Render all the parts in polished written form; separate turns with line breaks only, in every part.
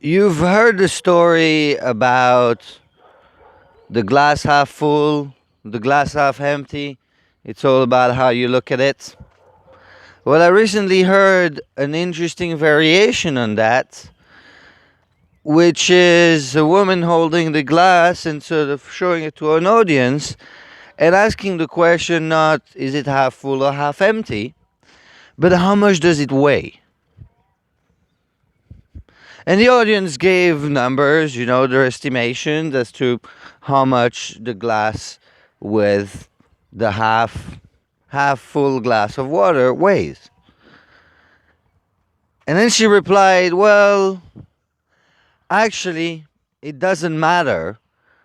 You've heard the story about the glass half full, the glass half empty. It's all about how you look at it. Well, I recently heard an interesting variation on that, which is a woman holding the glass and sort of showing it to an audience and asking the question not is it half full or half empty, but how much does it weigh? And the audience gave numbers, their estimations as to how much the glass with the half full glass of water weighs. And then she replied, well, actually, it doesn't matter.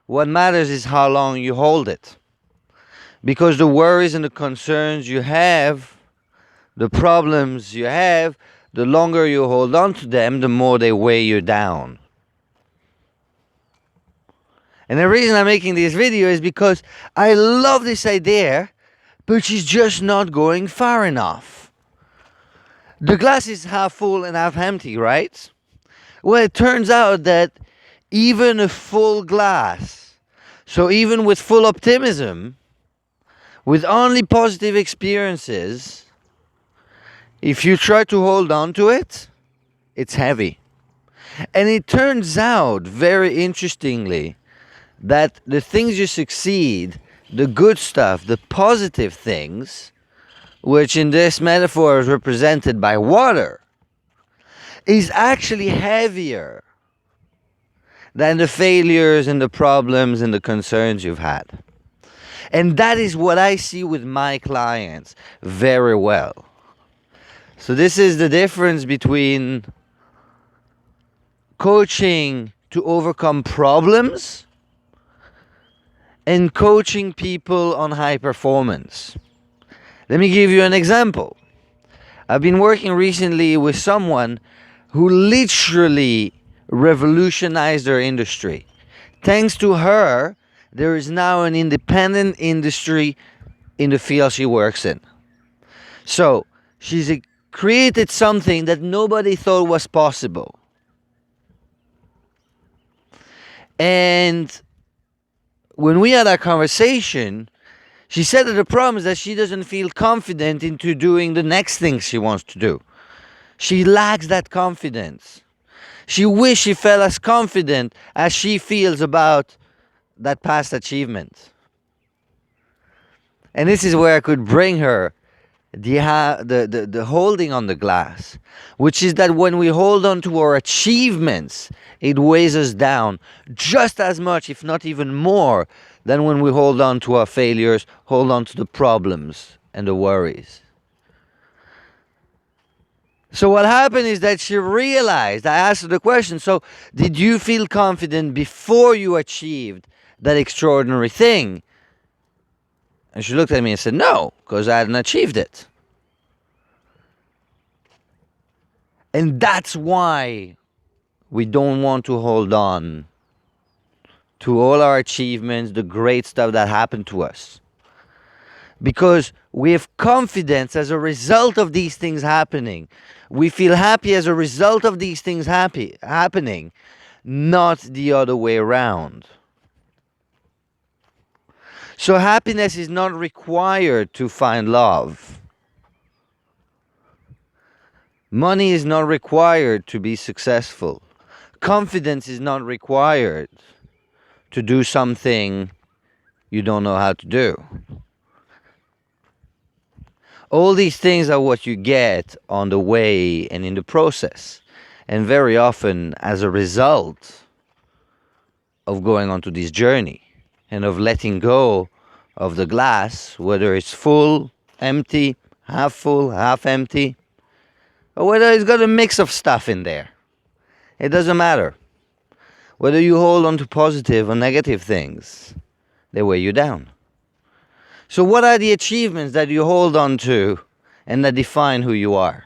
What matters is how long you hold it. Because the worries and the concerns you have, the problems you have, the longer you hold on to them, the more they weigh you down. And the reason I'm making this video is because I love this idea, but she's just not going far enough. The glass is half full and half empty, right? Well, it turns out that even a full glass, so even with full optimism, with only positive experiences, if you try to hold on to it, it's heavy. And it turns out, very interestingly, that the things you succeed, the good stuff, the positive things, which in this metaphor is represented by water, is actually heavier than the failures and the problems and the concerns you've had. And that is what I see with my clients very well. So this is the difference between coaching to overcome problems and coaching people on high performance. Let me give you an example. I've been working recently with someone who literally revolutionized their industry. Thanks to her, there is now an independent industry in the field she works in. So she's created something that nobody thought was possible. And when we had our conversation, she said that the problem is that she doesn't feel confident into doing the next thing she wants to do. She lacks that confidence. She wishes she felt as confident as she feels about that past achievement. And this is where I could bring her the holding on the glass, which is that when we hold on to our achievements, it weighs us down just as much, if not even more, than when we hold on to our failures, hold on to the problems and the worries. So what happened is that she realized, I asked her the question, so did you feel confident before you achieved that extraordinary thing? And she looked at me and said, no, because I hadn't achieved it. And that's why we don't want to hold on to all our achievements, the great stuff that happened to us. Because we have confidence as a result of these things happening. We feel happy as a result of these things happening, not the other way around. So happiness is not required to find love. Money is not required to be successful. Confidence is not required to do something you don't know how to do. All these things are what you get on the way and in the process. And very often as a result of going onto this journey and of letting go of the glass, whether it's full, empty, half empty, or whether it's got a mix of stuff in there. It doesn't matter. Whether you hold on to positive or negative things, they weigh you down. So what are the achievements that you hold on to and that define who you are?